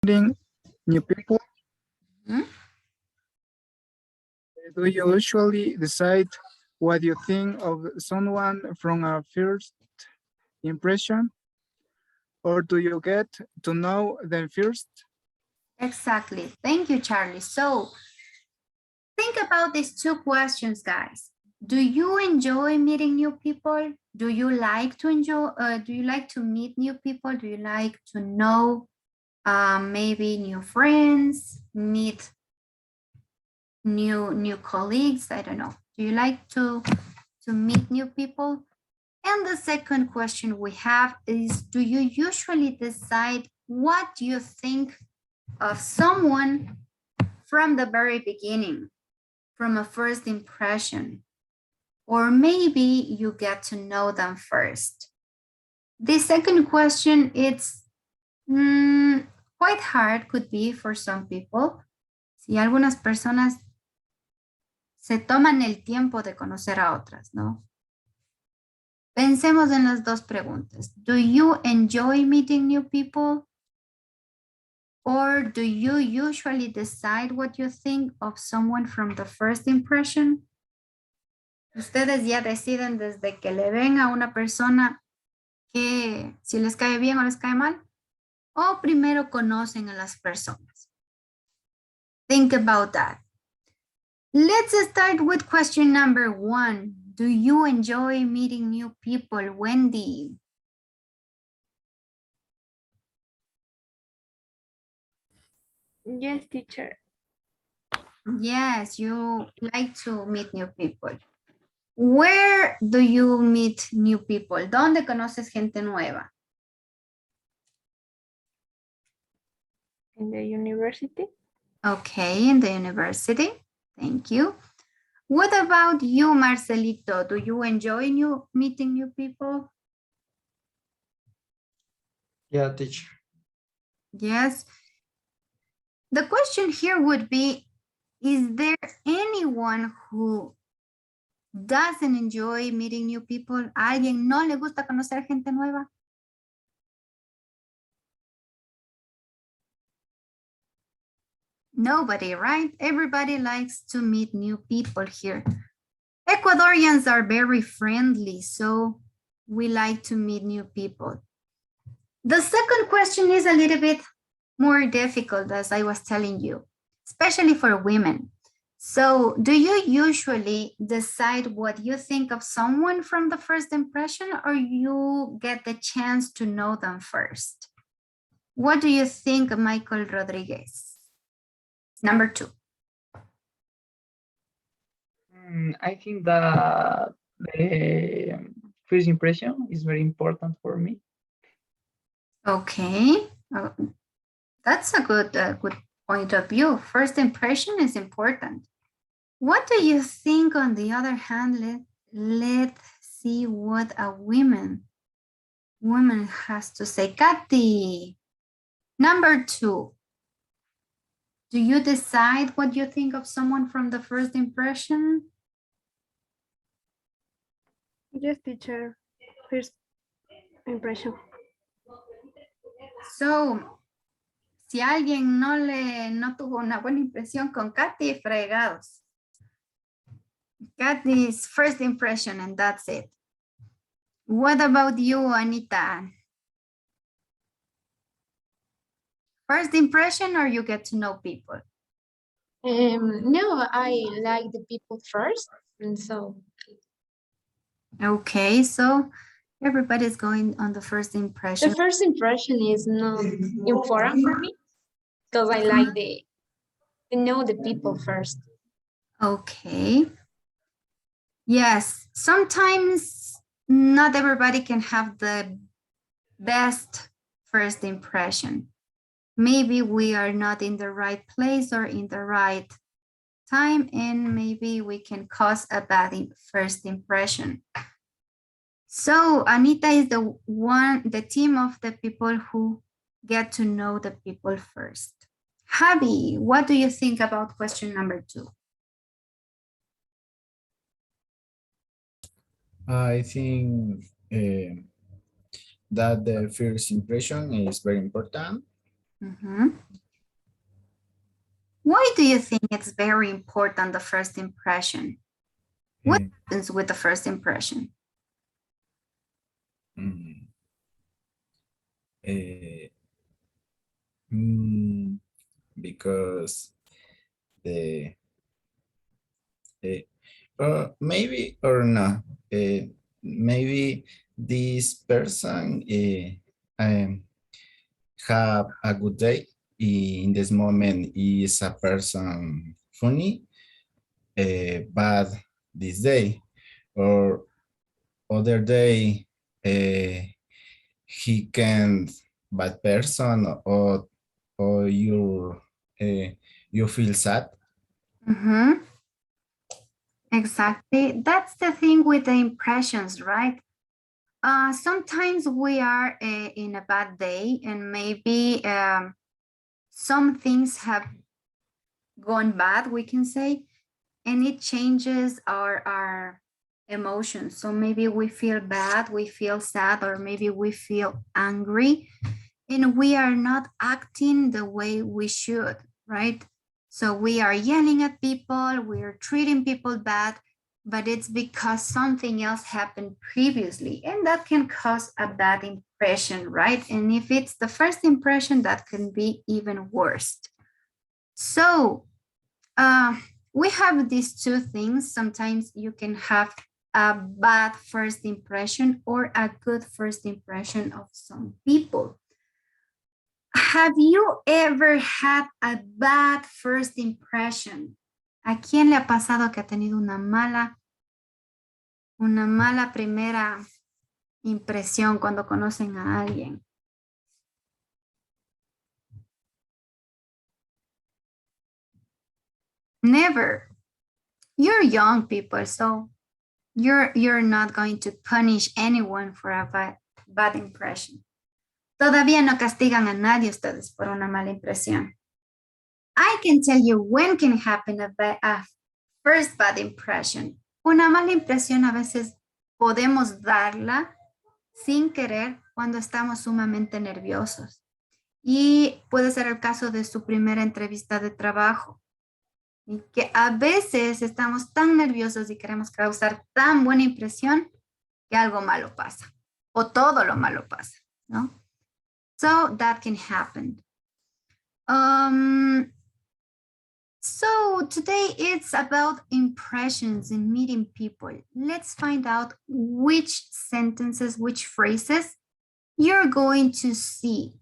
Meeting new people, Hmm? do you usually decide what you think of someone from a first impression, or do you get to know them first? Exactly. Thank you, Charlie. So think about these two questions, guys. Do you enjoy meeting new people? Do you like to do you like to meet new people? Do you like to know maybe new friends, meet new colleagues? I don't know. Do you like to meet new people? And the second question we have is, do you usually decide what you think of someone from the very beginning, from a first impression? Or maybe you get to know them first. The second question, it's quite hard, could be for some people. Si algunas personas se toman el tiempo de conocer a otras, ¿no? Pensemos en las dos preguntas. Do you enjoy meeting new people? Or do you usually decide what you think of someone from the first impression? Ustedes ya deciden desde que le ven a una persona que si les cae bien o les cae mal, o primero conocen a las personas. Think about that. Let's start with question number 1. Do you enjoy meeting new people, Wendy? Yes, teacher. Yes, you like to meet new people. Where do you meet new people? ¿Dónde conoces gente nueva? In the university. Okay, in the university. Thank you. What about you, Marcelito? Do you enjoy meeting new people? Yeah, teacher. Yes. The question here would be, is there anyone who doesn't enjoy meeting new people? ¿A alguien no le gusta conocer gente nueva? Nobody, right? Everybody likes to meet new people here. Ecuadorians are very friendly, so we like to meet new people. The second question is a little bit more difficult, as I was telling you, especially for women. So do you usually decide what you think of someone from the first impression, or you get the chance to know them first? What do you think, Michael Rodriguez? Number 2. I think that the first impression is very important for me. Okay, that's a good point of view. First impression is important. What do you think, on the other hand? Let's see what a woman has to say. Kathy, number 2. Do you decide what you think of someone from the first impression? Yes, teacher. First impression. So, si alguien no tuvo una buena impresión con Kathy, fregados. Kathy's first impression, and that's it. What about you, Anita? First impression, or you get to know people? No, I like the people first, and so. Okay, so everybody's going on the first impression. The first impression is not important for me because I like to know the people first. Okay. Yes, sometimes not everybody can have the best first impression. Maybe we are not in the right place or in the right time, and maybe we can cause a bad first impression. So Anita is the team of the people who get to know the people first. Javi, what do you think about question number 2? I think that the first impression is very important. Mhm. Why do you think it's very important, the first impression? What Eh, happens with the first impression? mm, eh, mm, because the maybe or not, maybe this person have a good day. In this moment is a person funny, bad this day, or other day he can bad person, or you feel sad. Mhm. Exactly. That's the thing with the impressions, right? Sometimes we are in a bad day and maybe some things have gone bad, we can say, and it changes our emotions. So maybe we feel bad, we feel sad, or maybe we feel angry, and we are not acting the way we should, right? So we are yelling at people, we are treating people bad, but it's because something else happened previously, and that can cause a bad impression, right? And if it's the first impression, that can be even worse. So we have these two things. Sometimes you can have a bad first impression or a good first impression of some people. Have you ever had a bad first impression? ¿A quién le ha pasado que ha tenido una mala primera impresión cuando conocen a alguien? Never. You're young people, so you're not going to punish anyone for a bad impression. Todavía no castigan a nadie ustedes por una mala impresión. I can tell you when can happen a first bad impression. Una mala impresión a veces podemos darla sin querer cuando estamos sumamente nerviosos. Y puede ser el caso de su primera entrevista de trabajo. Y que a veces estamos tan nerviosos y queremos causar tan buena impresión que algo malo pasa. O todo lo malo pasa, ¿no? So that can happen. So today it's about impressions and meeting people. Let's find out which sentences, which phrases you're going to see.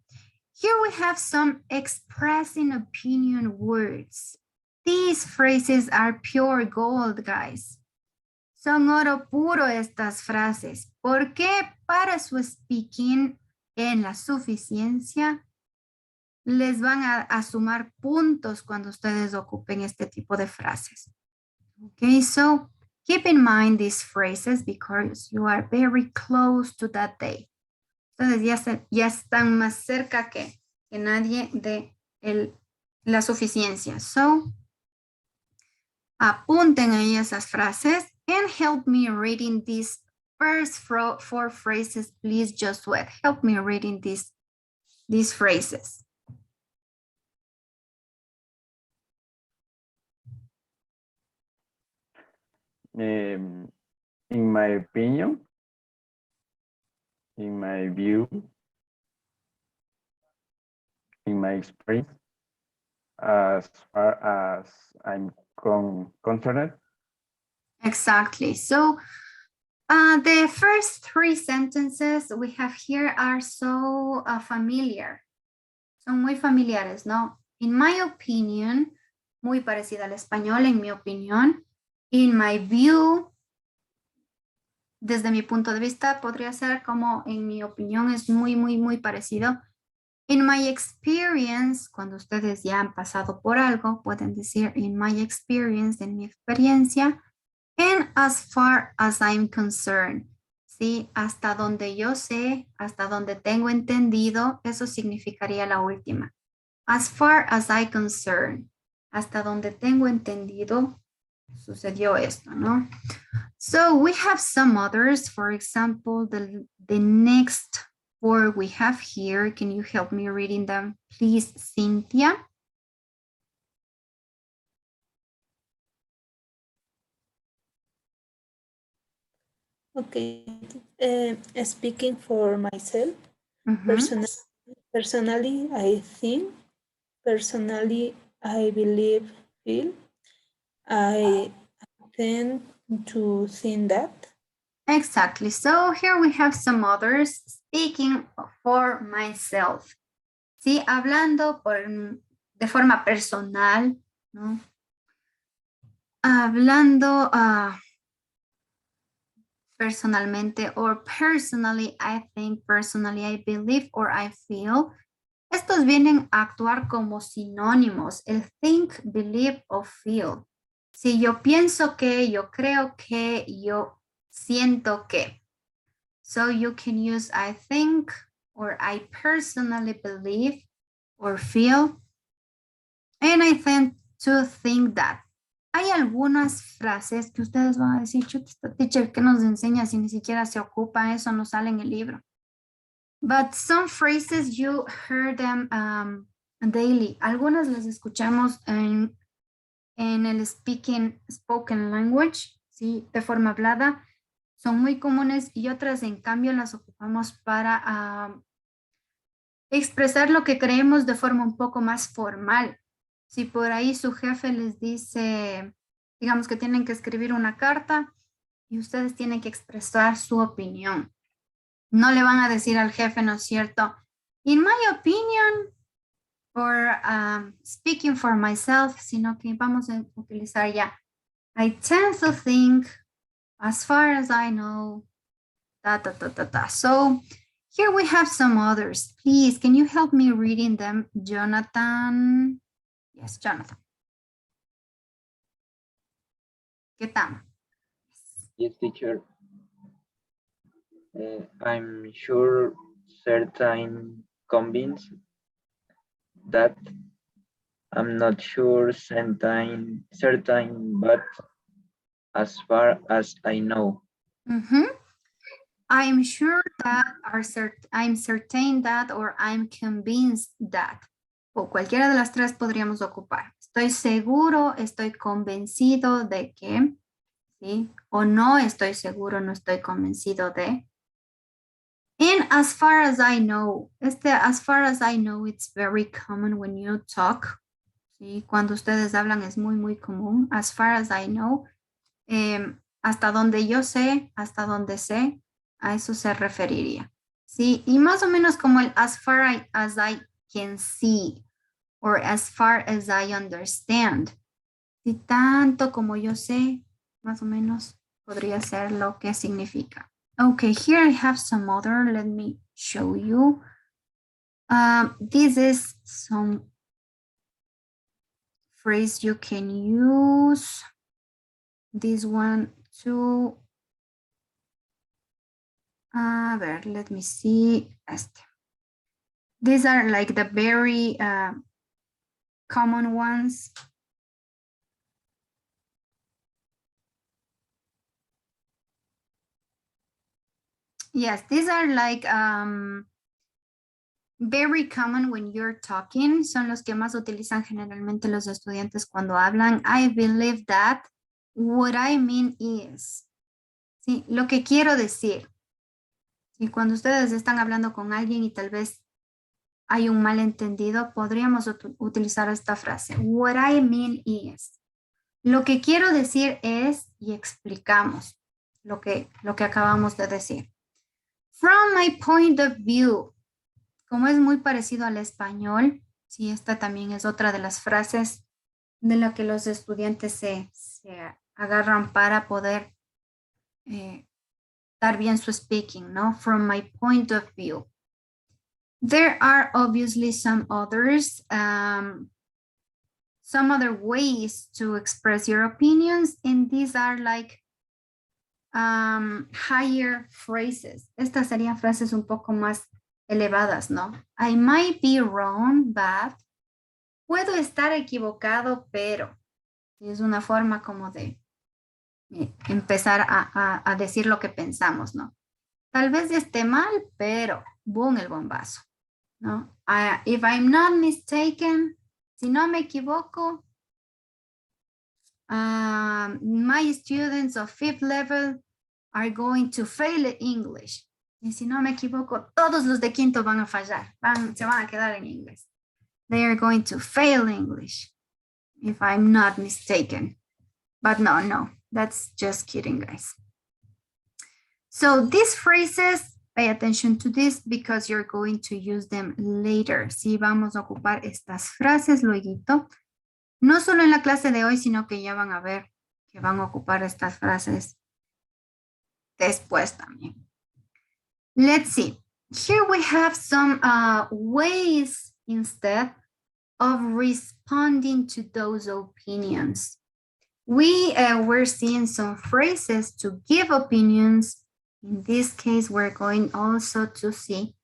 Here we have some expressing opinion words. These phrases are pure gold, guys. Son oro puro estas frases. ¿Por qué? Para su speaking en la suficiencia les van a sumar puntos cuando ustedes ocupen este tipo de frases. Okay, so keep in mind these phrases because you are very close to that day. Ustedes ya están más cerca que nadie de la suficiencia. So, apunten ahí esas frases and help me reading these first four phrases, please, Josué. Help me reading these phrases. In my opinion, in my view, in my experience, as far as I'm concerned. Exactly. So the first three sentences we have here are so familiar. Son muy familiares, ¿no? In my opinion, muy parecida al español, en mi opinión. In my view, desde mi punto de vista, podría ser como en mi opinión es muy, muy, muy parecido. In my experience, cuando ustedes ya han pasado por algo, pueden decir in my experience, en mi experiencia. And as far as I'm concerned, ¿sí? Hasta donde yo sé, hasta donde tengo entendido, eso significaría la última. As far as I'm concerned, hasta donde tengo entendido, sucedió esto, ¿no? So we have some others, for example, the next 4 we have here. Can you help me reading them, please, Cynthia? Okay, speaking for myself, Mhm. personally, I think, personally, I believe, feel, I tend to think that. Exactly. So here we have some others. Speaking for myself. Sí, hablando de forma personal, ¿no? Hablando personalmente, or personally, I think, personally, I believe, or I feel. Estos vienen a actuar como sinónimos, el think, believe o feel. Si yo pienso que, yo creo que, yo siento que. So you can use I think, or I personally believe, or feel. And I tend to think that. Hay algunas frases que ustedes van a decir, chuta, esta teacher que nos enseña si ni siquiera se ocupa, eso no sale en el libro. But some phrases you heard them daily. Algunas las escuchamos en el spoken language, ¿sí? De forma hablada. Son muy comunes y otras, en cambio, las ocupamos para expresar lo que creemos de forma un poco más formal. Si por ahí su jefe les dice, digamos que tienen que escribir una carta y ustedes tienen que expresar su opinión. No le van a decir al jefe, ¿no es cierto? In my opinion, or speaking for myself, sino que vamos a utilizar ya. I tend to think, as far as I know, da, da, da, da, da. So here we have some others. Please, can you help me reading them, Jonathan? Yes, Jonathan. ¿Qué tal? Yes, teacher. I'm sure, certain, convinced that. I'm not sure, certain, but as far as I know. I'm sure that, I'm certain that, or I'm convinced that. O cualquiera de las tres podríamos ocupar. Estoy seguro, estoy convencido de que, ¿sí? O no estoy seguro, no estoy convencido de. And as far as I know, as far as I know, it's very common when you talk. ¿Sí? Cuando ustedes hablan es muy, muy común. As far as I know, hasta donde yo sé, hasta donde sé, a eso se referiría. ¿Sí? Y más o menos como el as far as I can see, or as far as I understand. Si tanto como yo sé, más o menos podría ser lo que significa. Okay, here I have some other. Let me show you. This is some phrase you can use. This one too. A ver, let me see. These are like the very common ones. Yes, these are like very common when you're talking. Son los que más utilizan generalmente los estudiantes cuando hablan. I believe that. What I mean is. Sí, lo que quiero decir. Y cuando ustedes están hablando con alguien y tal vez hay un malentendido, podríamos utilizar esta frase. What I mean is. Lo que quiero decir es, y explicamos lo que acabamos de decir. From my point of view, como es muy parecido al español, sí, esta también es otra de las frases de la que los estudiantes se agarran para poder dar bien su speaking, ¿no? From my point of view. There are obviously some others, some other ways to express your opinions, and these are like higher phrases. Estas serían frases un poco más elevadas, ¿no? I might be wrong, but puedo estar equivocado, pero es una forma como de empezar a decir lo que pensamos, ¿no? Tal vez esté mal, pero boom, el bombazo. ¿No? If I'm not mistaken, si no me equivoco, my students of 5th level are going to fail English. Y si no me equivoco, todos los de quinto van a fallar, se van a quedar en inglés. They are going to fail English, if I'm not mistaken. But no, that's just kidding, guys. So these phrases, pay attention to this because you're going to use them later. Sí, vamos a ocupar estas frases luego. No solo en la clase de hoy, sino que ya van a ver que van a ocupar estas frases después también. Let's see. Here we have some ways instead of responding to those opinions. We're seeing some phrases to give opinions. In this case, we're going also to see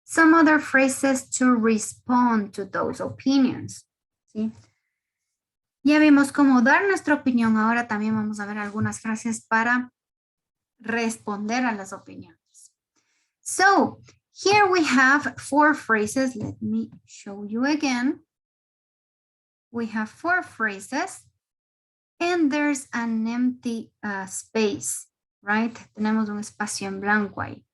some other phrases to respond to those opinions. ¿Sí? Ya vimos cómo dar nuestra opinión. Ahora también vamos a ver algunas frases para responder a las opiniones. So, here we have 4 phrases. Let me show you again. We have 4 phrases. And there's an empty space, right? Tenemos un espacio en blanco ahí.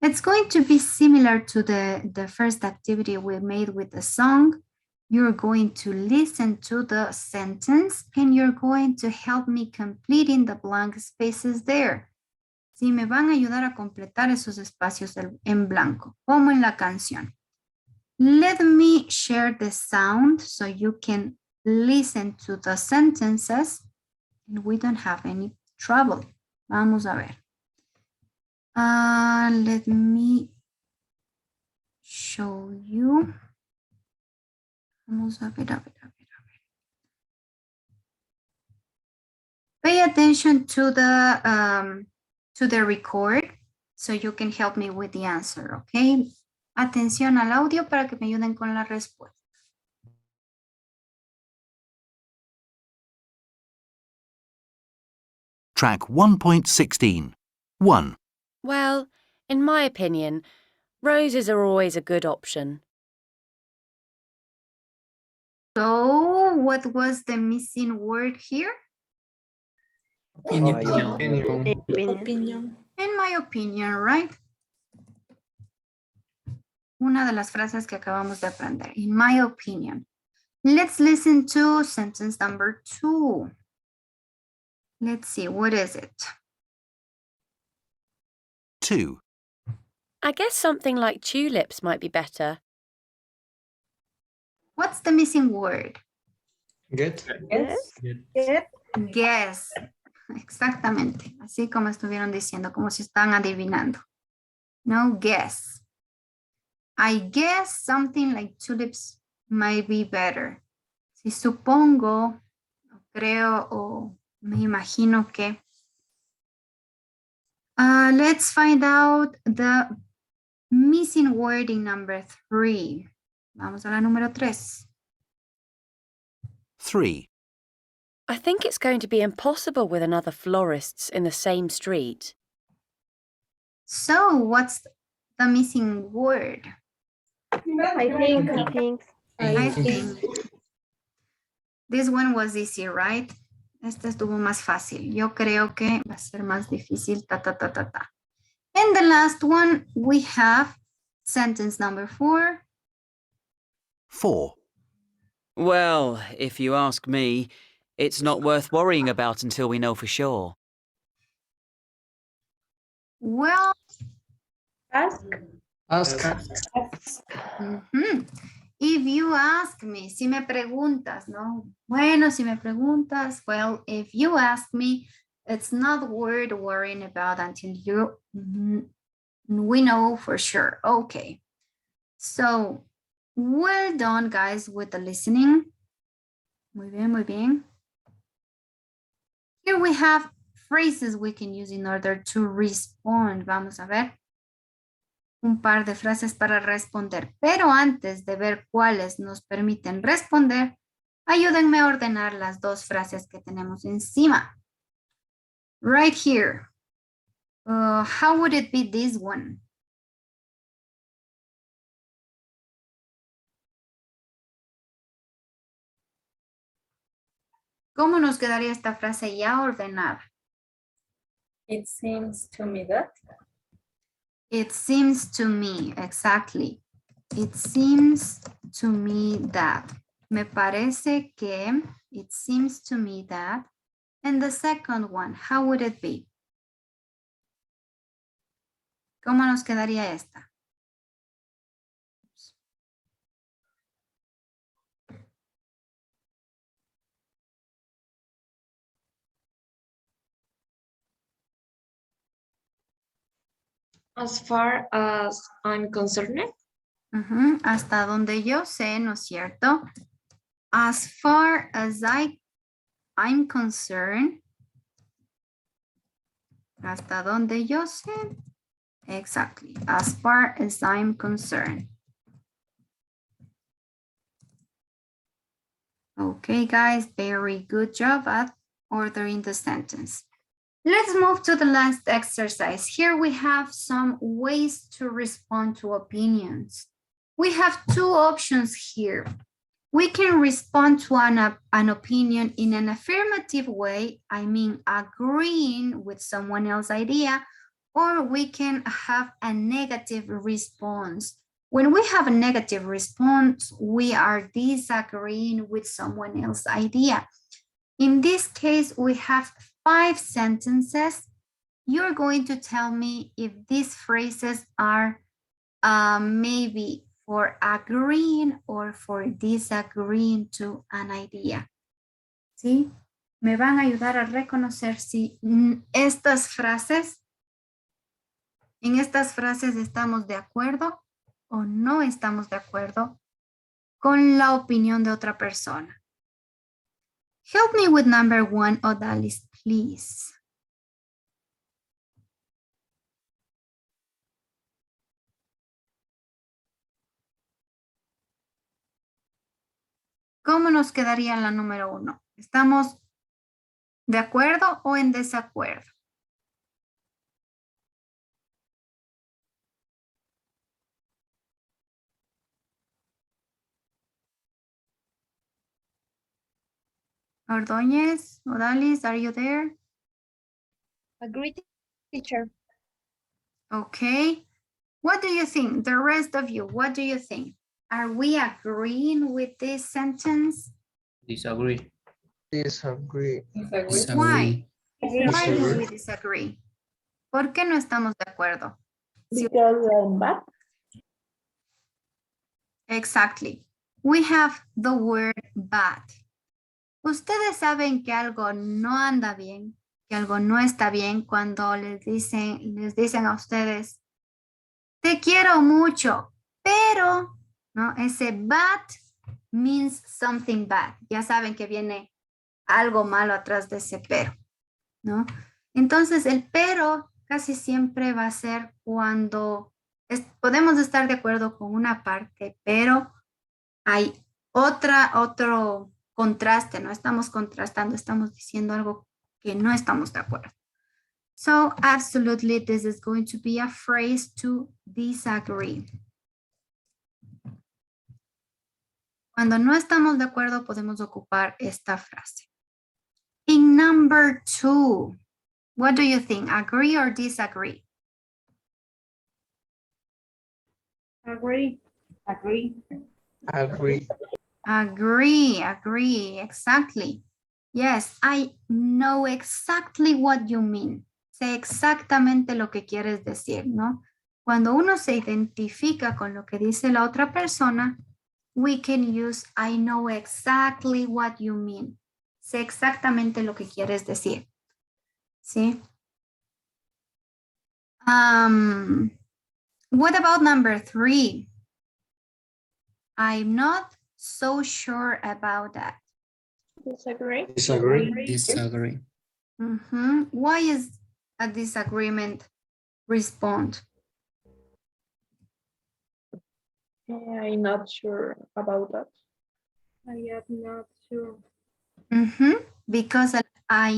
It's going to be similar to the first activity we made with the song. You're going to listen to the sentence and you're going to help me completing the blank spaces there. Sí, me van a ayudar a completar esos espacios en blanco, como en la canción. Let me share the sound so you can listen to the sentences and we don't have any trouble. Vamos a ver. Let me show you. Vamos a ver. Pay attention to the record so you can help me with the answer, okay? Atención al audio para que me ayuden con la respuesta. Track 1.16. 1. Well, in my opinion, roses are always a good option. So, what was the missing word here? Opinion. In my opinion, right? Una de las frases que acabamos de aprender. In my opinion. Let's listen to sentence number 2. Let's see, what is it? 2. I guess something like tulips might be better. What's the missing word? Get. Guess. Exactamente. Así como estuvieron diciendo, como si están adivinando. No, guess. I guess something like tulips might be better. Si supongo, creo o me imagino que. Let's find out the missing word in number 3. Vamos a la número 3. 3. I think it's going to be impossible with another florist's in the same street. So, what's the missing word? I think. This one was easy, right? Este estuvo más fácil. Yo creo que va a ser más difícil. And the last one, we have sentence number 4. 4. Well, if you ask me, it's not worth worrying about until we know for sure. Well, Ask. If you ask me, si me preguntas, ¿no? Bueno, si me preguntas, well, if you ask me, it's not worth worrying about until we know for sure. Okay. So, well done, guys, with the listening. Muy bien, muy bien. Here we have phrases we can use in order to respond. Vamos a ver. Un par de frases para responder, pero antes de ver cuáles nos permiten responder, ayúdenme a ordenar las 2 frases que tenemos encima. Right here. How would it be this one? ¿Cómo nos quedaría esta frase ya ordenada? It seems to me that. It seems to me, exactly. It seems to me that. Me parece que, it seems to me that. And the second one, how would it be? ¿Cómo nos quedaría esta? As far as I'm concerned. Ujú, hasta donde yo sé, ¿no es cierto? As far as I'm concerned. Hasta donde yo sé. Exactly. As far as I'm concerned. Okay, guys, very good job at ordering the sentence. Let's move to the last exercise. Here we have some ways to respond to opinions. We have two options here. We can respond to an opinion in an affirmative way, I mean agreeing with someone else's idea, or we can have a negative response. When we have a negative response, we are disagreeing with someone else's idea. In this case, we have 5 sentences. You're going to tell me if these phrases are maybe for agreeing or for disagreeing to an idea. ¿Sí? Me van a ayudar a reconocer si estas frases, en estas frases estamos de acuerdo o no estamos de acuerdo con la opinión de otra persona. Help me with number 1, Odalis, please. ¿Cómo nos quedaría la número 1? ¿Estamos de acuerdo o en desacuerdo? Ordóñez, Odalis, are you there? Agree, teacher. Okay. What do you think? The rest of you, what do you think? Are we agreeing with this sentence? Disagree. Disagree. Why? Why do we disagree? ¿Por qué no estamos de acuerdo? Because I'm bad. Exactly. We have the word bad. Ustedes saben que algo no anda bien, que algo no está bien cuando les dicen a ustedes, te quiero mucho, pero, ¿no? Ese bad means something bad. Ya saben que viene algo malo atrás de ese pero, ¿no? Entonces el pero casi siempre va a ser cuando podemos estar de acuerdo con una parte, pero hay otro contraste, no estamos contrastando, estamos diciendo algo que no estamos de acuerdo. So absolutely this is going to be a phrase to disagree. Cuando no estamos de acuerdo podemos ocupar esta frase. In number 2, what do you think? Agree or disagree? Agree. Agree. Agree, exactly. Yes, I know exactly what you mean. Sé exactamente lo que quieres decir, ¿no? Cuando uno se identifica con lo que dice la otra persona, we can use I know exactly what you mean. Sé exactamente lo que quieres decir. ¿Sí? What about number 3? I'm not so sure about that. Disagree. Disagree. Why is a disagreement respond? I'm not sure about that. I am not sure. Because I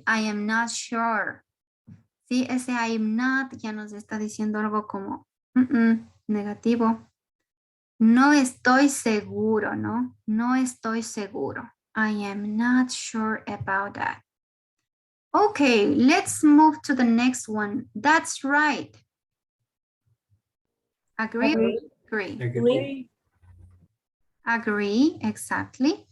am not sure. Sí, ese I am not ya nos está diciendo algo como negativo. No estoy seguro, ¿no? No estoy seguro. I am not sure about that. Okay, let's move to the next one. That's right. Agree? Agree. Agree. Agree, exactly.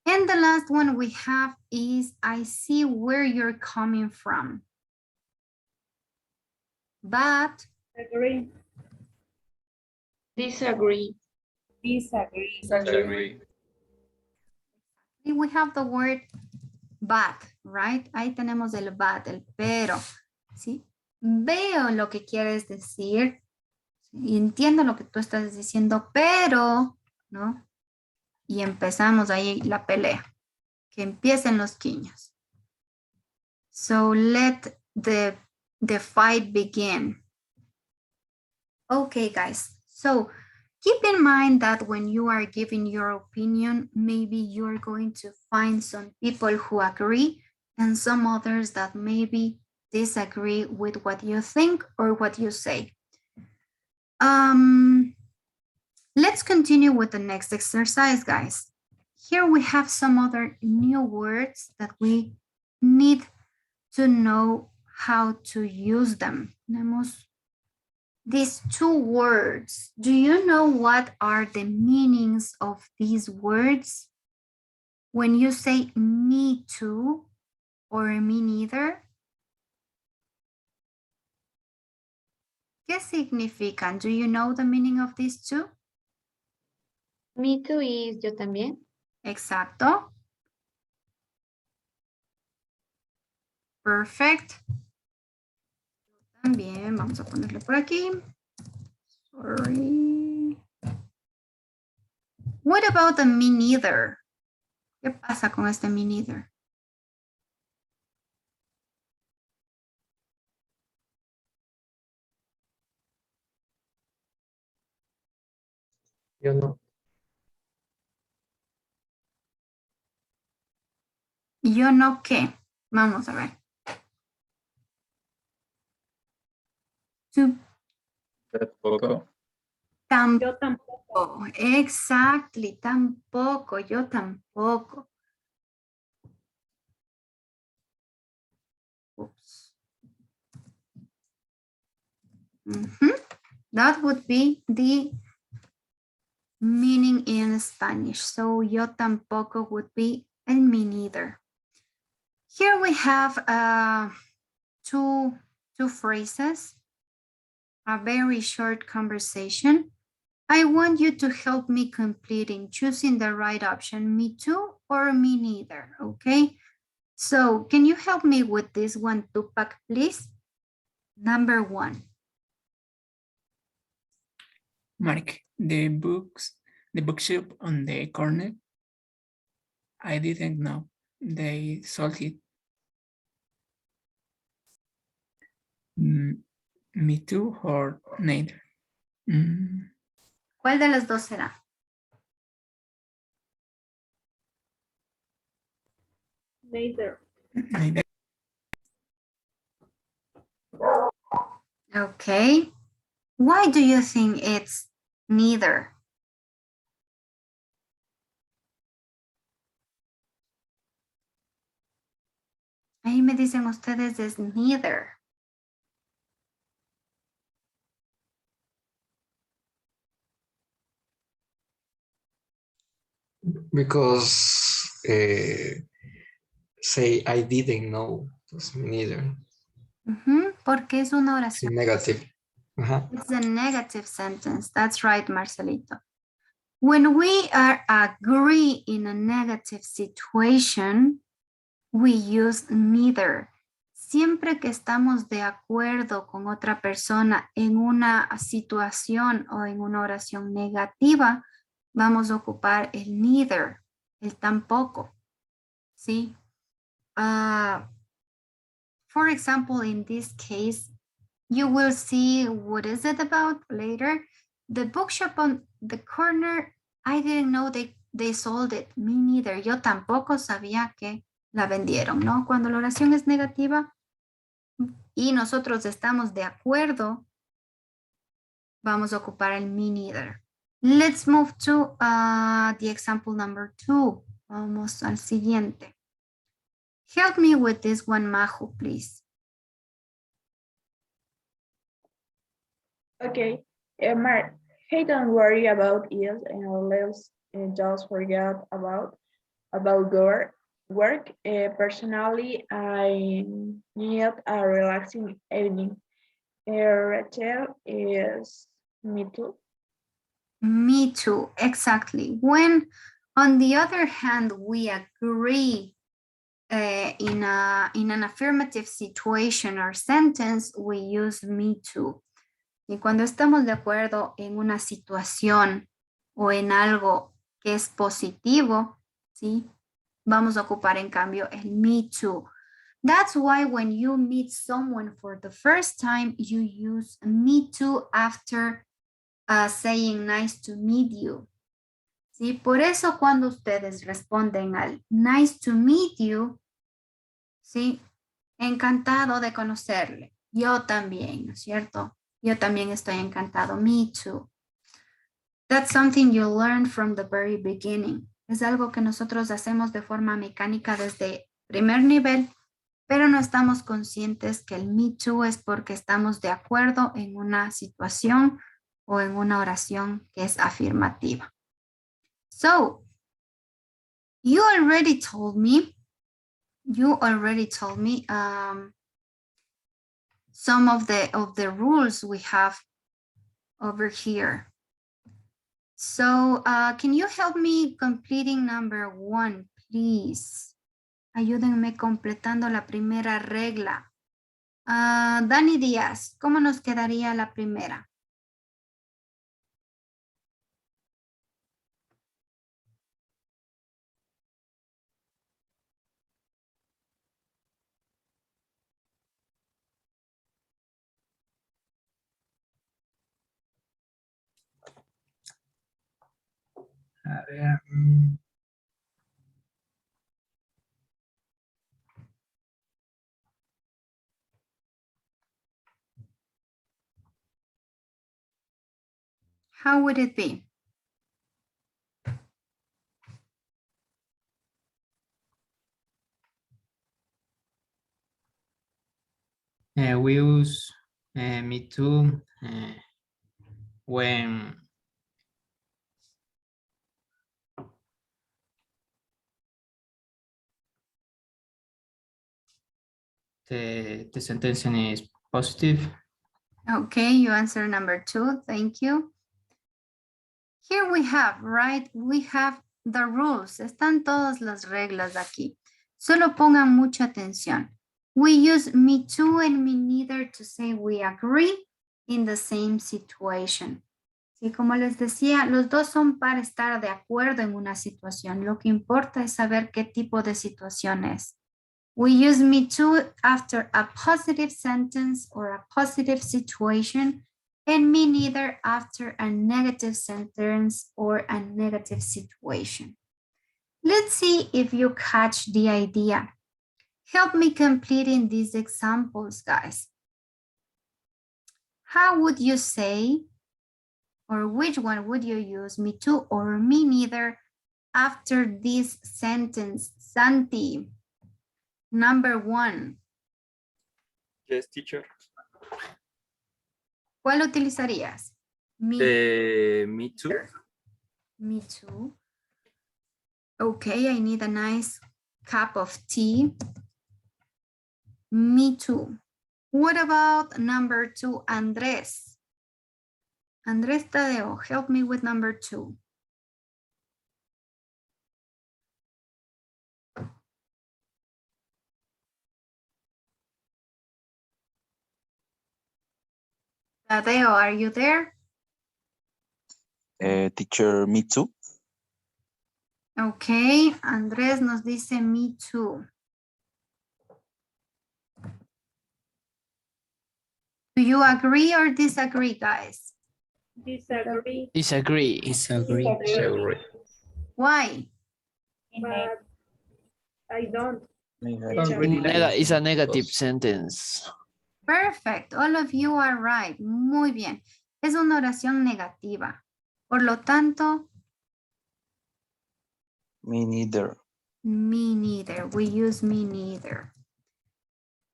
And the last one we have is, I see where you're coming from. But Agree. Disagree. Disagree. we have the word but, right? Ahí tenemos el but, el pero. ¿Sí? Veo lo que quieres decir y entiendo lo que tú estás diciendo, pero, ¿no? Y empezamos ahí la pelea. Que empiecen los quiños. So let the fight begin. Okay, guys. So keep in mind that when you are giving your opinion, maybe you're going to find some people who agree and some others that maybe disagree with what you think or what you say. Let's continue with the next exercise, guys. Here we have some other new words that we need to know how to use them. Tenemos these two words. Do you know what are the meanings of these words? When you say me too or me neither, ¿qué significan? Do you know the meaning of these two? Me too is yo también. Exacto. Perfect. También vamos a ponerle por aquí. Sorry. What about the me neither? ¿Qué pasa con este me neither? Yo no. Yo no qué. Vamos a ver. Tú Tampoco. Yo tampoco. Exactly, tampoco, yo tampoco. Oops. That would be the meaning in Spanish. So yo tampoco would be and me neither. Here we have two phrases, a very short conversation. I want you to help me completing choosing the right option, me too or me neither, okay? So can you help me with this one, Tupac, please? Number 1. Mark, the bookshop on the corner. I didn't know they sold it. Me too or neither. ¿Cuál de las dos será? Neither. Neither. Okay. Why do you think it's neither? Ahí me dicen ustedes es neither. Because say I didn't know, pues neither. Porque es una Sí, oración. negative. It's a negative sentence. That's right, Marcelito. When we are agree in a negative situation, we use neither. Siempre que estamos de acuerdo con otra persona en una situación o en una oración negativa, vamos a ocupar el neither, el tampoco. ¿Sí? For example, in this case, you will see what is it about later. The bookshop on the corner, I didn't know they sold it. Me neither. Yo tampoco sabía que la vendieron, ¿no? Cuando la oración es negativa y nosotros estamos de acuerdo, vamos a ocupar el me neither. Let's move to the example number 2. Vamos al siguiente. Help me with this one, Majo, please. Okay, Mark, hey, don't worry about it, and let's just forget about work. Personally, I need a relaxing evening. Rachel is me too. Me too, exactly. When, on the other hand, we agree in an affirmative situation or sentence, we use me too. Y cuando estamos de acuerdo en una situación o en algo que es positivo, ¿sí? Vamos a ocupar en cambio el me too. That's why when you meet someone for the first time, you use me too after saying nice to meet you. ¿Sí? Por eso cuando ustedes responden al nice to meet you, ¿sí? Encantado de conocerle. Yo también, ¿no es cierto? Yo también estoy encantado. Me too. That's something you learn from the very beginning. Es algo que nosotros hacemos de forma mecánica desde primer nivel, pero no estamos conscientes que el me too es porque estamos de acuerdo en una situación o en una oración que es afirmativa. So, you already told me some of the rules we have over here. So, can you help me completing number 1, please? Ayúdenme completando la primera regla. Dani Díaz, ¿cómo nos quedaría la primera? A ver, How would it be? We use me too when the sentence is positive. Okay, you answer number 2. Thank you. Here we have, right? We have the rules. Están todas las reglas aquí. Solo pongan mucha atención. We use me too and me neither to say we agree in the same situation. Sí, como les decía, los dos son para estar de acuerdo en una situación. Lo que importa es saber qué tipo de situación es. We use me too after a positive sentence or a positive situation, and me neither after a negative sentence or a negative situation. Let's see if you catch the idea. Help me completing these examples, guys. How would you say, or which one would you use, me too or me neither, after this sentence? Santi, number 1. Yes, teacher. ¿Cuál utilizarías? Me too. Me too. Okay, I need a nice cup of tea. Me too. What about number 2, Andrés? Andrés Tadeo, help me with number 2. Tadeo, are you there? Teacher, me too. Okay, Andrés nos dice me too. Do you agree or disagree, guys? Disagree. Disagree. Why? But I don't. It's a negative sentence. Perfect, all of you are right. Muy bien. Es una oración negativa. Por lo tanto, Me neither. Me neither. We use me neither.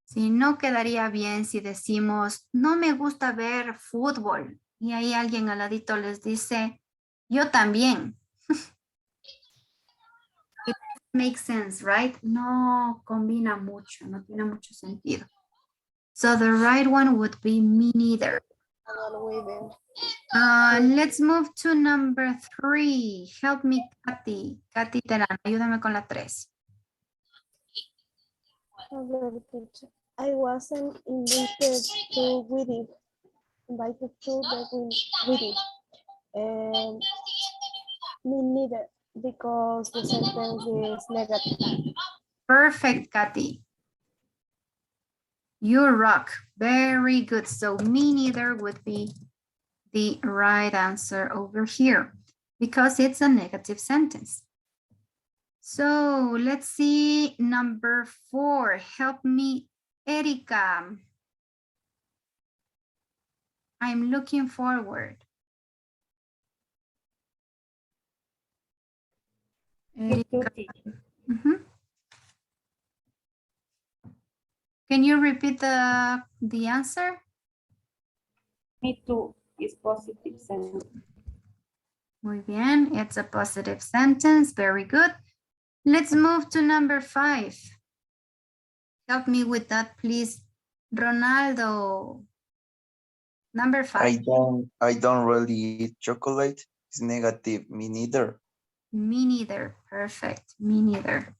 Si no quedaría bien si decimos, no me gusta ver fútbol. Y ahí alguien al ladito les dice, yo también. It makes sense, right? No combina mucho, no tiene mucho sentido. So the right one would be me neither. Let's move to number 3. Help me, Katy. Katy Terán, ayúdame con la 3. I wasn't invited to wedding. Invited to the wedding. And me neither, because the sentence is negative. Perfect, Katy. You rock. Very good. So me neither would be the right answer over here because it's a negative sentence. So let's see number 4. Help me, Erika. I'm looking forward. Erika. Can you repeat the answer? Me too is positive sentence. Muy bien, it's a positive sentence. Very good. Let's move to number 5. Help me with that, please. Ronaldo. Number 5. I don't really eat chocolate. It's negative. Me neither. Me neither. Perfect. Me neither.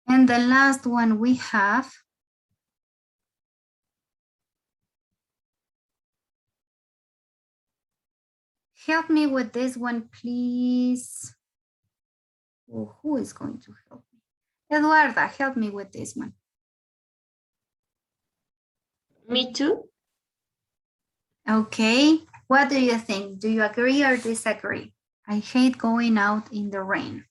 And the last one we have. Help me with this one, please. Oh, who is going to help me? Eduarda, help me with this one. Me too. Okay, what do you think? Do you agree or disagree? I hate going out in the rain.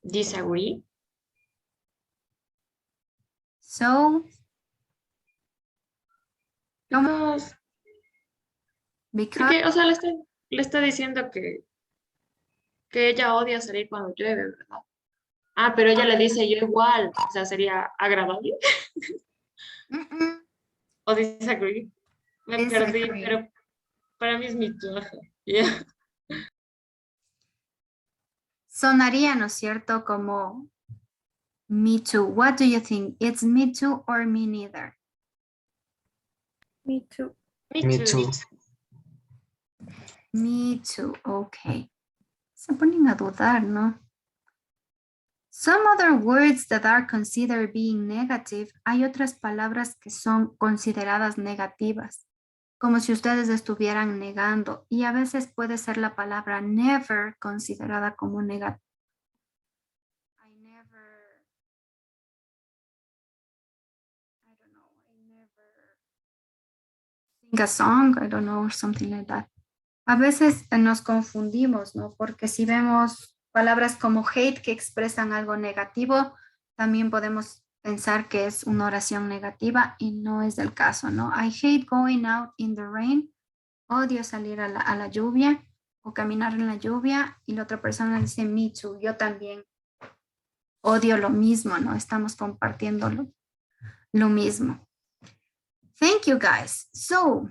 Disagree. So, porque, o sea, le está diciendo que ella odia salir cuando llueve, ¿verdad? Ah, pero ella le dice yo igual, o sea, sería agradable. O disagree. Me perdí, pero para mí es mi trabajo. Yeah. Sonaría, ¿no es cierto? Como me too. What do you think? It's me too or me neither? Me too. Me too. Me too. Okay. Se ponen a dudar, ¿no? Some other words that are considered being negative, hay otras palabras que son consideradas negativas, como si ustedes estuvieran negando, y a veces puede ser la palabra never considerada como negativa. I never sing a song, I don't know, or something like that. A veces nos confundimos, ¿no? Porque si vemos palabras como hate que expresan algo negativo, también podemos pensar que es una oración negativa y no es el caso, ¿no? I hate going out in the rain. Odio salir a la lluvia o caminar en la lluvia y la otra persona dice me too, yo también odio lo mismo, ¿no? Estamos compartiendo lo mismo. Thank you, guys. So,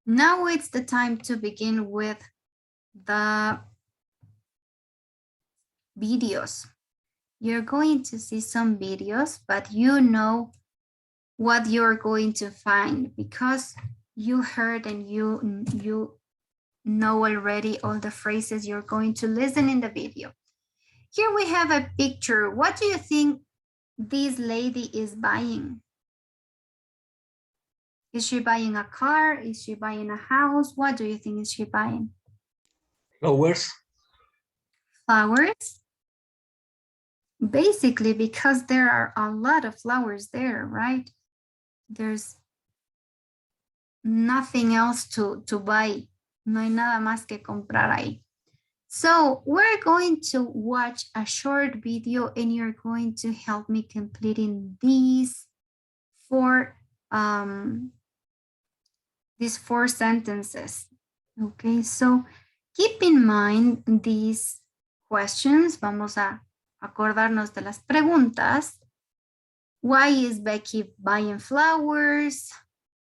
now it's the time to begin with the videos. You're going to see some videos, but you know what you're going to find because you heard and you know already all the phrases you're going to listen in the video. Here we have a picture. What do you think this lady is buying? Is she buying a car? Is she buying a house? What do you think is she buying? Flowers. Flowers? Basically, because there are a lot of flowers there, right? There's nothing else to buy. No hay nada más que comprar ahí. So we're going to watch a short video and you're going to help me completing these four sentences. Okay, so keep in mind these questions. Vamos a acordarnos de las preguntas. Why is Becky buying flowers?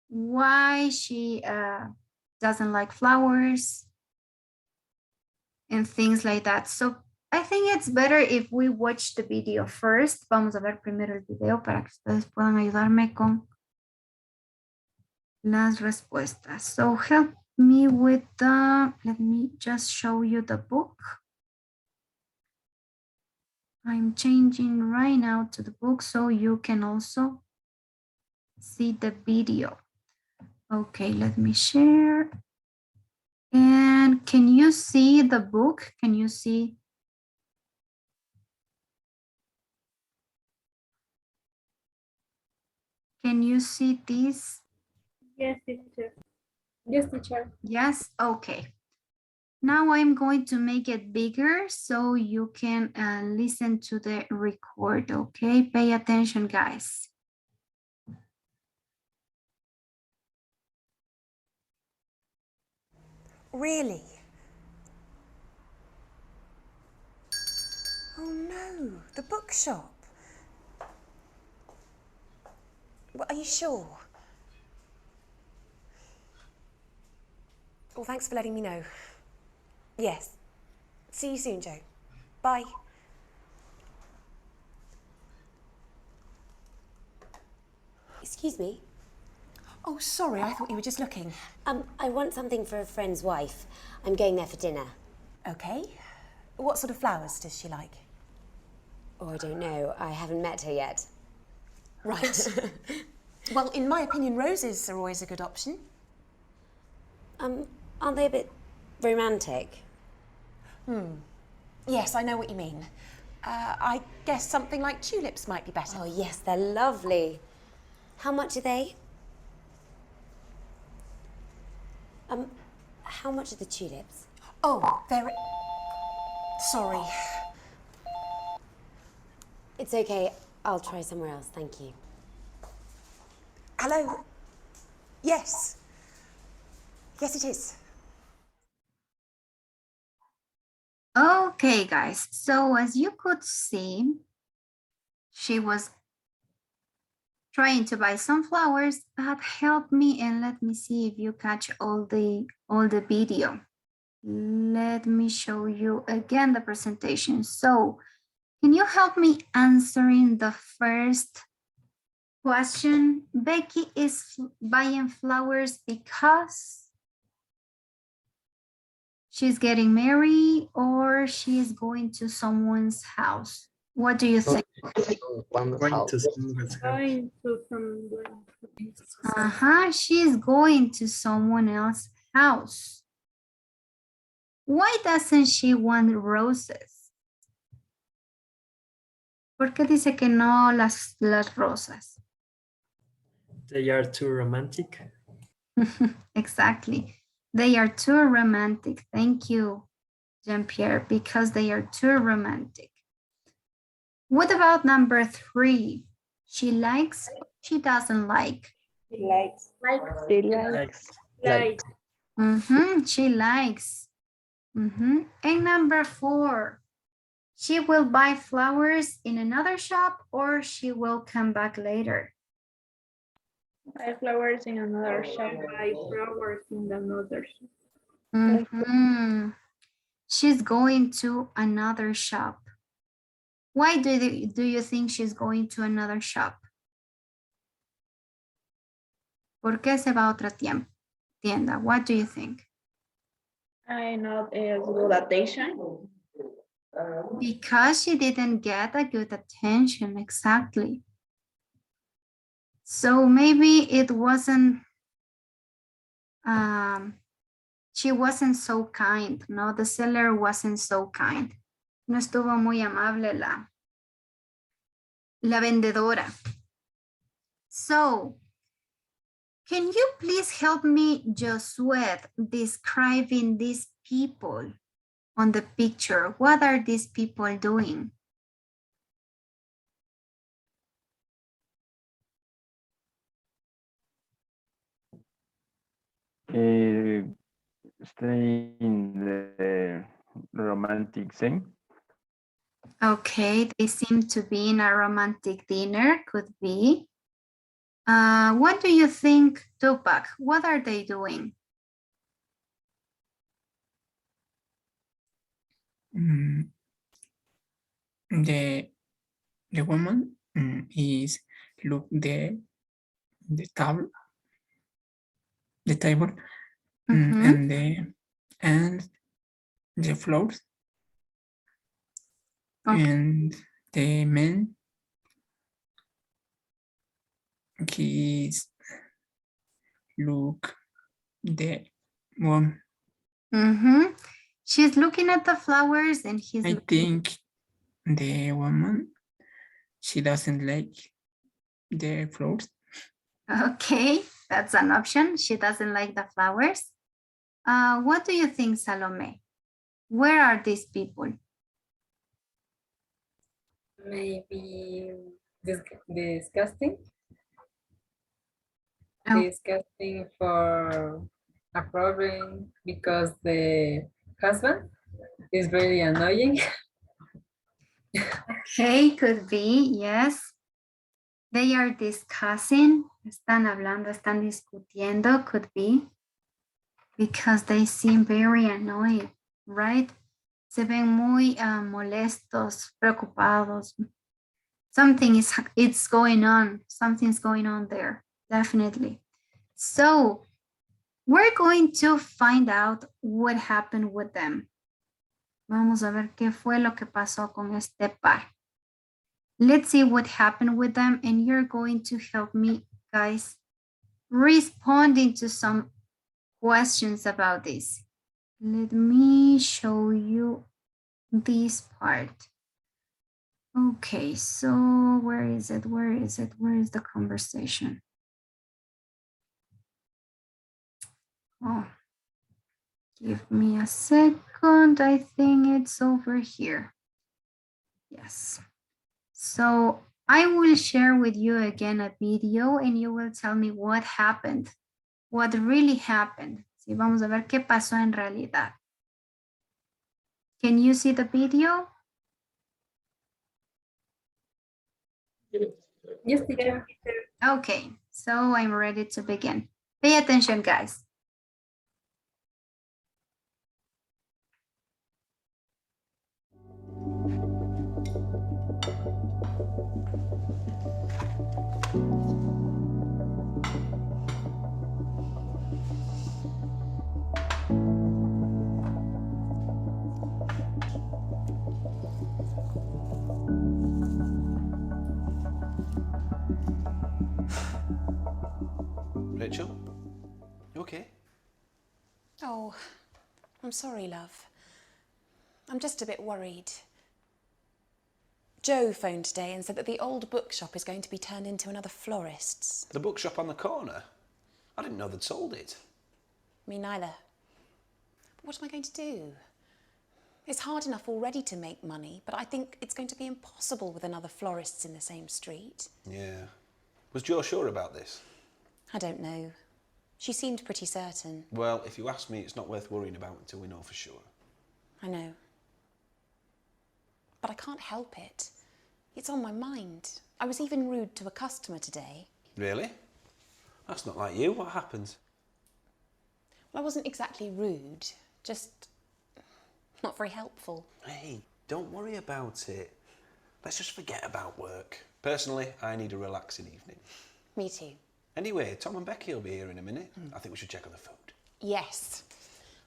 Why she doesn't like flowers? And things like that. So I think it's better if we watch the video first. Vamos a ver primero el video para que ustedes puedan ayudarme con las respuestas. So help me with let me just show you the book. I'm changing right now to the book so you can also see the video. Okay, let me share. And can you see the book? Can you see? Can you see this? Yes, teacher. Yes, teacher. Yes, okay. Now I'm going to make it bigger so you can listen to the record, okay? Pay attention, guys. Really? Oh no, the bookshop. Well, are you sure? Well, thanks for letting me know. Yes. See you soon, Joe. Bye. Excuse me. Oh, sorry, I thought you were just looking. I want something for a friend's wife. I'm going there for dinner. Okay. What sort of flowers does she like? Oh, I don't know. I haven't met her yet. Right. Well, in my opinion, roses are always a good option. Aren't they a bit romantic? Yes, I know what you mean. I guess something like tulips might be better. Oh, yes, they're lovely. How much are they? How much are the tulips? Oh, they're... Sorry. It's okay. I'll try somewhere else. Thank you. Hello? Yes. Yes, it is. Okay, guys. So as you could see, she was trying to buy some flowers, but help me and let me see if you catch all the video. Let me show you again the presentation. So can you help me answering the first question? Becky is buying flowers because she's getting married or she is going to someone's house. What do you think? Going to someone's house. Going to someone. She's going to someone else's house. Why doesn't she want roses? ¿Por qué dice que no las rosas? They are too romantic. Exactly. They are too romantic. Thank you, Jean-Pierre, because they are too romantic. What about number 3? She likes, she doesn't like. She likes. She likes. She likes. And number 4, she will buy flowers in another shop or she will come back later. Buy flowers in another shop. Buy flowers in another shop. She's going to another shop. Why do you think she's going to another shop? ¿Por qué se va a otra tienda? What do you think? I not as good attention. Because she didn't get a good attention, exactly. So maybe it wasn't, she wasn't so kind, no, the seller wasn't so kind. No estuvo muy amable la vendedora. So, can you please help me, Josué, describing these people on the picture? What are these people doing? Stay in the romantic scene. Okay, they seem to be in a romantic dinner, could be. What do you think, Tupac? What are they doing? The woman is look the table, and the floors, and the man he's look the woman. She's looking at the flowers and he's I think the woman, she doesn't like the flowers. Okay, that's an option. She doesn't like the flowers. What do you think, Salome? Where are these people? Maybe disgusting. Oh. Disgusting for a problem because the husband is very annoying. Okay, could be, yes. They are discussing, están hablando, están discutiendo, could be. Because they seem very annoyed, right? Se ven muy molestos, preocupados. It's going on. Something's going on there, definitely. So we're going to find out what happened with them. Vamos a ver qué fue lo que pasó con este par. Let's see what happened with them, and you're going to help me, guys, responding to some questions about this. Let me show you this part. Okay, so where is it? Where is it? Where is the conversation? Oh, give me a second. I think it's over here. Yes. So I will share with you again a video and you will tell me what happened, what really happened. Sí, vamos a ver qué pasó en realidad. Can you see the video? Yes, teacher. Okay, so I'm ready to begin. Pay attention, guys. Rachel, you okay? Oh, I'm sorry, love. I'm just a bit worried. Joe phoned today and said that the old bookshop is going to be turned into another florist's. The bookshop on the corner? I didn't know they'd sold it. Me neither. But what am I going to do? It's hard enough already to make money, but I think it's going to be impossible with another florist's in the same street. Yeah. Was Joe sure about this? I don't know. She seemed pretty certain. Well, if you ask me, it's not worth worrying about until we know for sure. I know. But I can't help it. It's on my mind. I was even rude to a customer today. Really? That's not like you. What happened? Well, I wasn't exactly rude, just not very helpful. Hey, don't worry about it. Let's just forget about work. Personally, I need a relaxing evening. Me too. Anyway, Tom and Becky will be here in a minute. I think we should check on the food. Yes.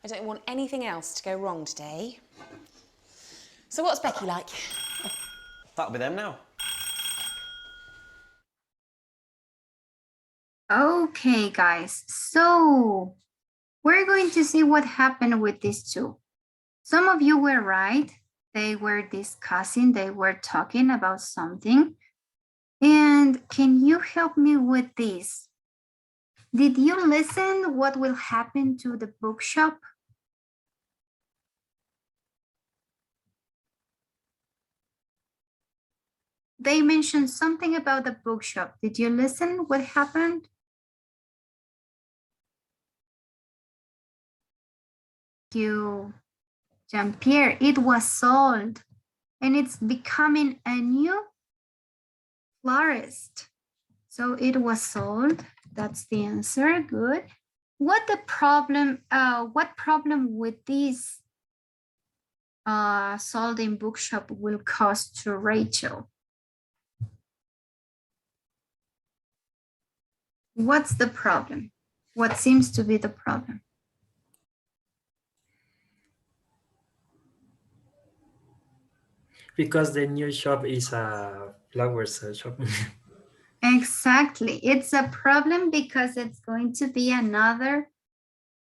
I don't want anything else to go wrong today. So what's Becky like? That'll be them now. Okay, guys. So we're going to see what happened with these two. Some of you were right. They were discussing, they were talking about something. And can you help me with this? Did you listen what will happen to the bookshop? They mentioned something about the bookshop. Did you listen what happened? Jean-Pierre, it was sold and it's becoming a new florist. So it was sold. That's the answer. Good. What problem with this sold in bookshop will cost to Rachel? What's the problem? What seems to be the problem? Because the new shop is a flowers shop. Exactly. It's a problem because it's going to be another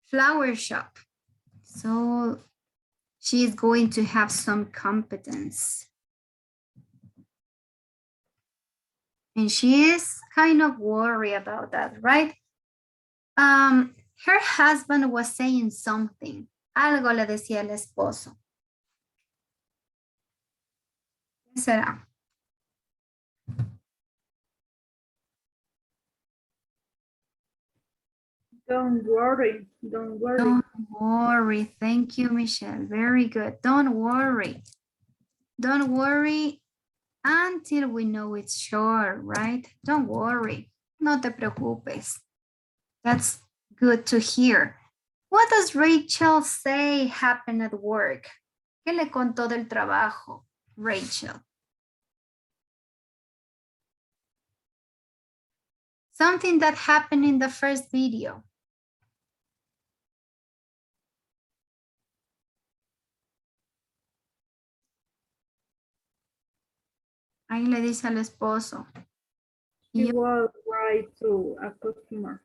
flower shop. So she's going to have some competence. And she is kind of worried about that, right? Her husband was saying something. Algo le decía el esposo. ¿Qué será? Don't worry. Don't worry. Don't worry. Thank you, Michelle. Very good. Don't worry. Don't worry until we know it's sure, right? Don't worry. No te preocupes. That's good to hear. What does Rachel say happened at work? ¿Qué le contó del trabajo, Rachel? Something that happened in the first video. Ahí le dice al esposo. She was right to a customer.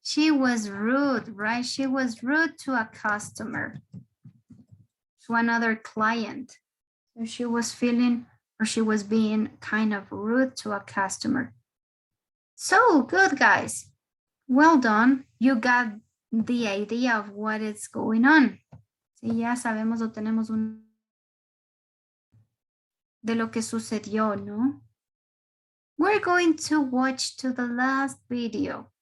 She was rude, right? She was rude to a customer, to another client. So she was feeling, or she was being kind of rude to a customer. So good, guys. Well done. You got the idea of what is going on. Sí, ya sabemos o tenemos un de lo que sucedió, ¿no? We're going to watch to the last video.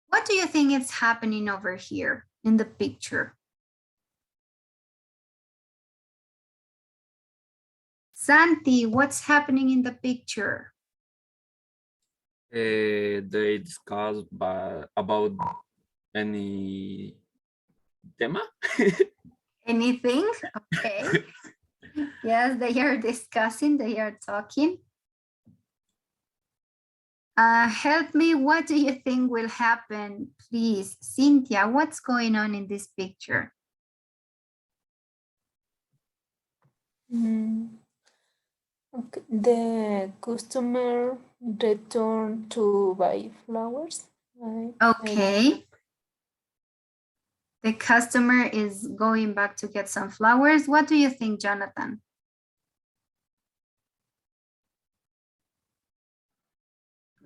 What do you think is happening over here in the picture? Santi, what's happening in the picture? They discuss about any tema. Anything? Okay. Yes, they are discussing, they are talking. Help me, what do you think will happen? Please, Cynthia, what's going on in this picture? Okay. The customer returned to buy flowers. Okay. The customer is going back to get some flowers. What do you think, Jonathan?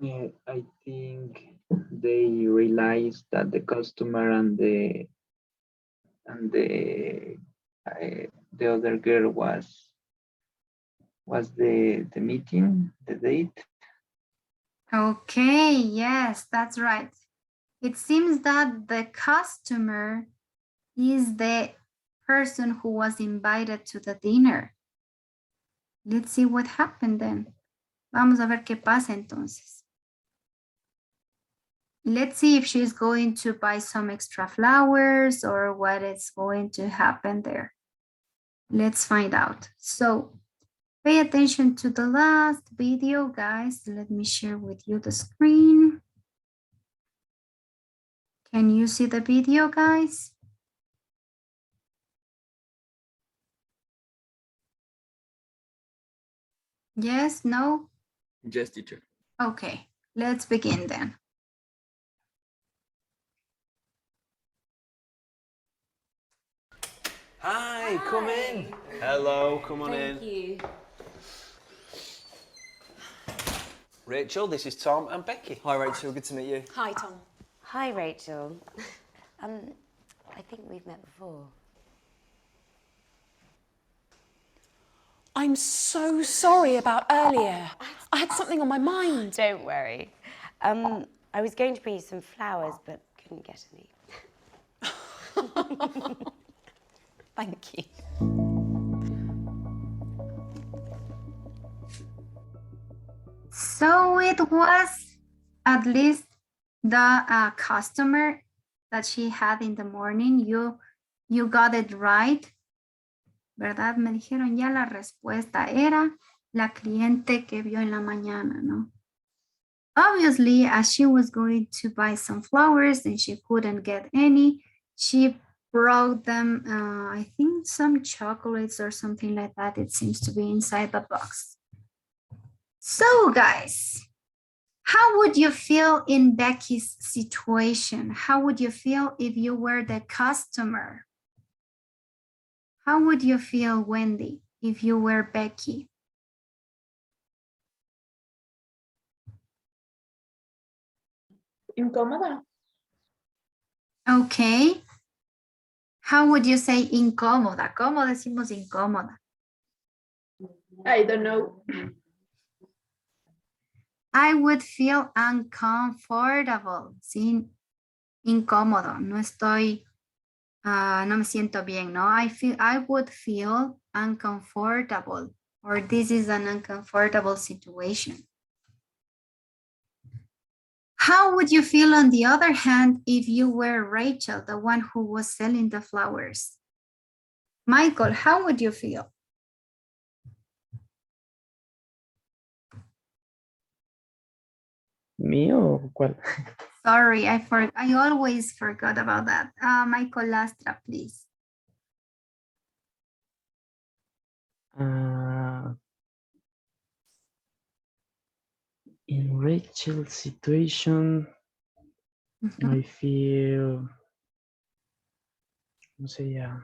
I think they realized that the customer and the other girl was the meeting, the date. Okay, yes, that's right. It seems that the customer is the person who was invited to the dinner. Let's see what happened then. Vamos a ver qué pasa entonces. Let's see if she's going to buy some extra flowers or what is going to happen there. Let's find out. So pay attention to the last video, guys. Let me share with you the screen. Can you see the video, guys? Yes, no? Yes, teacher. Okay, let's begin then. Hi, come in. Hello, come on in. Thank you. Rachel, this is Tom and Becky. Hi, Rachel. Good to meet you. Hi, Tom. Hi, Rachel. I think we've met before. I'm so sorry about earlier. I had something on my mind. Don't worry. I was going to bring you some flowers, but couldn't get any. Thank you. So it was at least the customer that she had in the morning. You got it right, ¿verdad? Me dijeron ya la respuesta era la cliente que vio en la mañana, ¿no? Obviously, as she was going to buy some flowers and she couldn't get any, she brought them, I think some chocolates or something like that. It seems to be inside the box. So guys, how would you feel in Becky's situation? How would you feel if you were the customer? How would you feel, Wendy, if you were Becky? Incómoda. Okay. How would you say incómoda? ¿Cómo decimos incómoda? I don't know. I would feel uncomfortable. Sí, incómodo. No estoy, no me siento bien, no. I would feel uncomfortable, or this is an uncomfortable situation. How would you feel, on the other hand, if you were Rachel, the one who was selling the flowers? Michael, how would you feel? ¿Mío o cuál? Sorry, I always forgot about that. Michael Lastra, please. In Rachel's situation, I feel, no sé ya,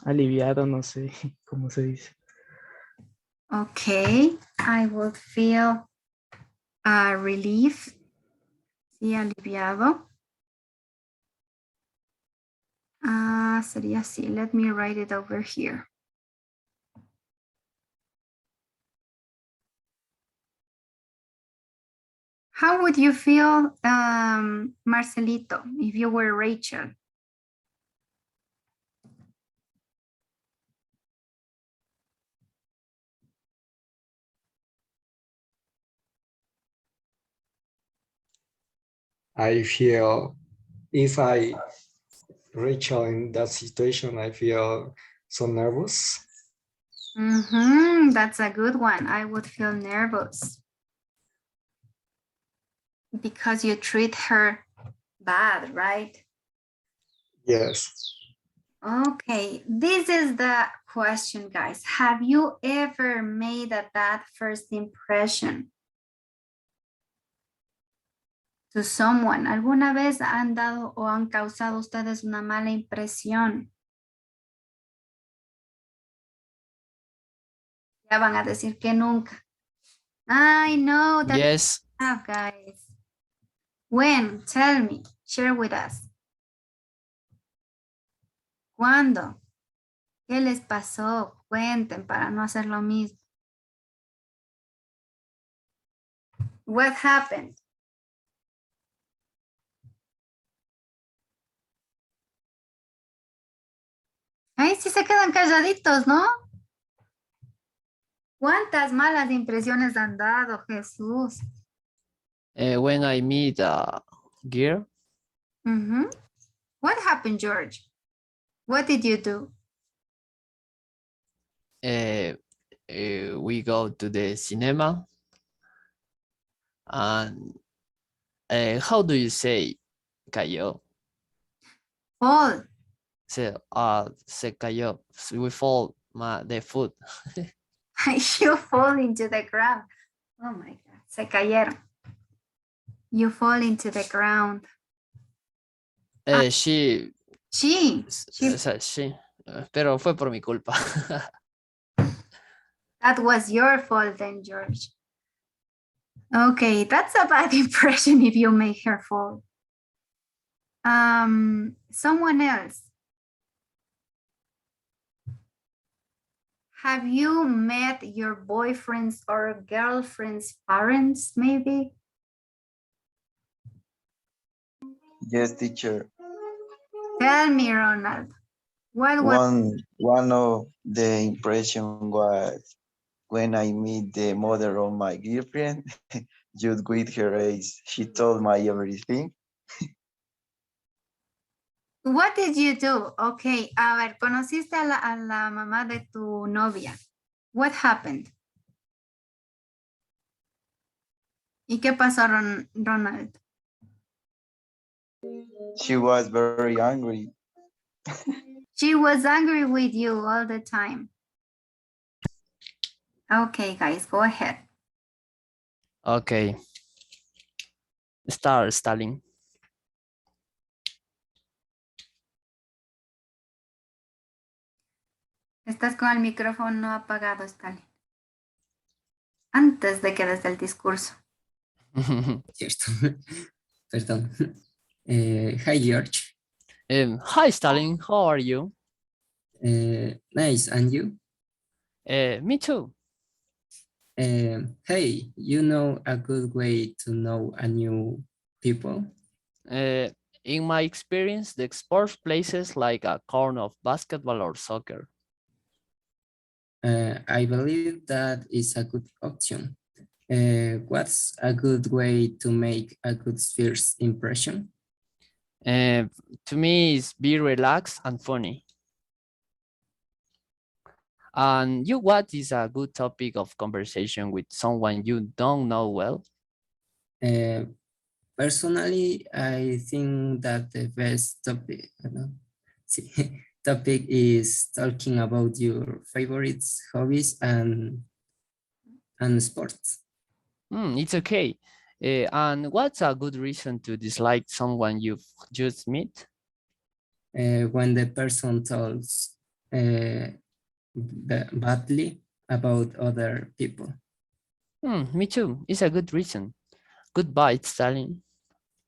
aliviado, no sé cómo se dice. Okay, I would feel relief. Sí, aliviado. Sería así. Let me write it over here. How would you feel, Marcelito, if you were Rachel? I feel, if I Rachel in that situation, I feel so nervous. That's a good one. I would feel nervous because you treat her bad, right? Yes. Okay, this is the question, guys. Have you ever made a bad first impression to someone? ¿Alguna vez han dado o han causado ustedes una mala impresión? Ya van a decir que nunca. I know that Yes. you have, guys. When? Tell me. Share with us. ¿Cuándo? ¿Qué les pasó? Cuenten para no hacer lo mismo. What happened? Ay, sí se quedan calladitos, ¿no? ¿Cuántas malas impresiones han dado, Jesús? When I meet a girl, What happened, George? What did you do? we go to the cinema. And how do you say cayó? Fall. Se cayó. We fall the food. You fall into the ground. Oh my God. Se cayeron. You fall into the ground. She. Pero fue por mi culpa. That was your fault then, George. Okay, that's a bad impression if you make her fall. Someone else. Have you met your boyfriend's or girlfriend's parents, maybe? Yes, teacher. Tell me, Ronald. What was One of the impression was when I meet the mother of my girlfriend, just with her age, she told me everything. What did you do? Okay, a ver, conociste a la mamá de tu novia. What happened? ¿Y qué pasó, Ronald? She was very angry. She was angry with you all the time. Okay, guys, go ahead. Okay. Start, Stalin. Estás con el micrófono apagado, Stalin. Antes de que des el discurso. Cierto. Perdón. Hi, George. Hi, Stalin. How are you? Nice. And you? Me too. Hey, you know a good way to know a new people? In my experience, the sports places like a corner of basketball or soccer. I believe that is a good option. What's a good way to make a good first impression? To me, it's be relaxed and funny. And you, what is a good topic of conversation with someone you don't know well? Personally, I think that the best topic, topic is talking about your favorites, hobbies, and sports. It's okay. And what's a good reason to dislike someone you've just met? When the person talks badly about other people. Me too. It's a good reason. Goodbye, Stalin.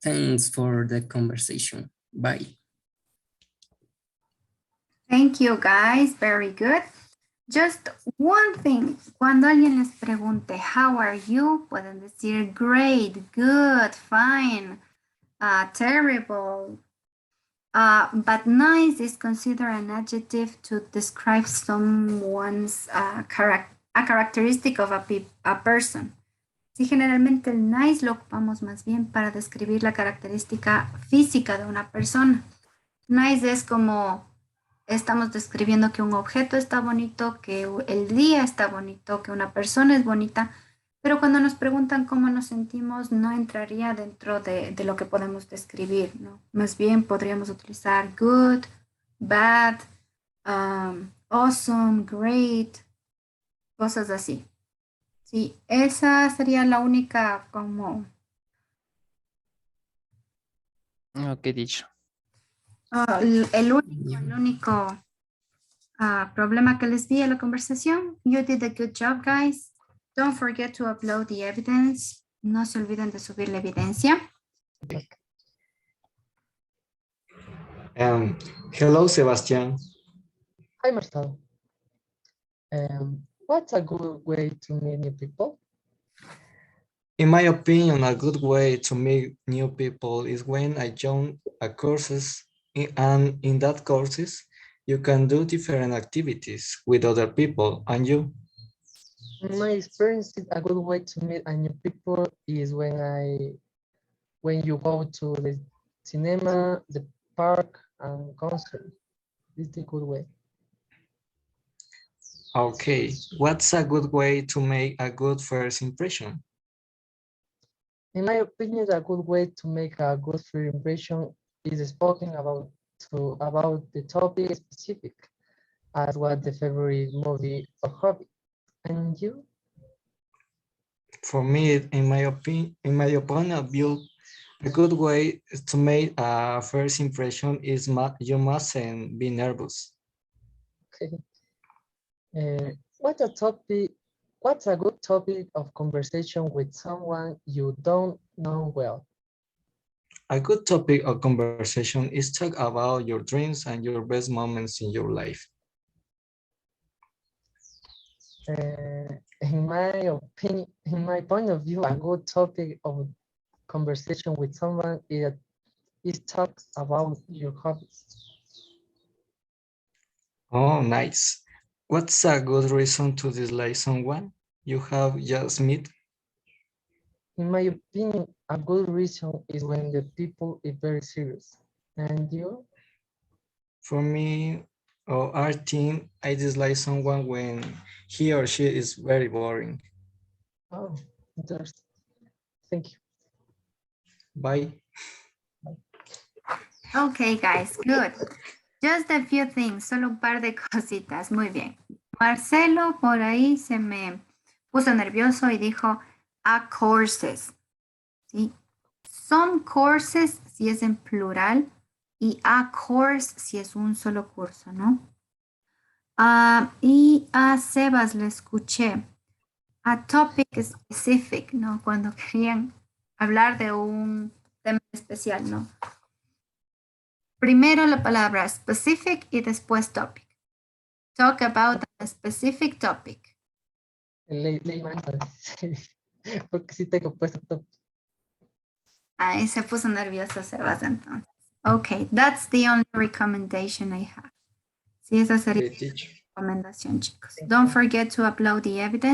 Thanks for the conversation. Bye. Thank you, guys. Very good. Just one thing. Cuando alguien les pregunte, how are you? Pueden decir great, good, fine, terrible. But nice is considered an adjective to describe someone's a characteristic of a person. Sí, generalmente el nice lo ocupamos más bien para describir la característica física de una persona. Nice es como estamos describiendo que un objeto está bonito, que el día está bonito, que una persona es bonita, pero cuando nos preguntan cómo nos sentimos, no entraría dentro de lo que podemos describir, ¿no? Más bien podríamos utilizar good, bad, awesome, great, cosas así. Sí, esa sería la única como... ¿Qué dicho? El único problema que les vi en la conversación. You did a good job, guys. Don't forget to upload the evidence. No se olviden de subir la evidencia. Hello, Sebastian. Hi, Marcelo. What's a good way to meet new people? In my opinion, a good way to meet new people is when I join a courses, and in that courses, you can do different activities with other people. And you? In my experience, a good way to meet a new people is when you go to the cinema, the park, and concert. It's a good way. Okay, what's a good way to make a good first impression? In my opinion, a good way to make a good first impression is speaking about the topic specific, as what the favorite movie or hobby. And you? For me, in my point of view, a good way to make a first impression is you mustn't be nervous. Okay. What's a good topic of conversation with someone you don't know well? A good topic of conversation is talk about your dreams and your best moments in your life. In my point of view, a good topic of conversation with someone is talk about your hobbies. Oh, nice. What's a good reason to dislike someone you have just met? In my opinion, a good reason is when the people is very serious. And you? For me, or our team, I dislike someone when he or she is very boring. Oh, interesting. Thank you. Bye. Okay, guys, good. Just a few things, solo un par de cositas. Muy bien. Marcelo por ahí se me puso nervioso y dijo a courses. ¿Sí? Some courses si es en plural y a course si es un solo curso, ¿no? Y a Sebas le escuché a topic specific, ¿no? Cuando querían hablar de un tema especial, ¿no? Primero la palabra specific y después topic. Talk about a specific topic. Leí mal, porque sí tengo puesto top. Ahí se puso nervioso Sebas entonces. Okay, that's the only recommendation I have. Sí, esa sería la recomendación, chicos. Don't forget to upload the evidence.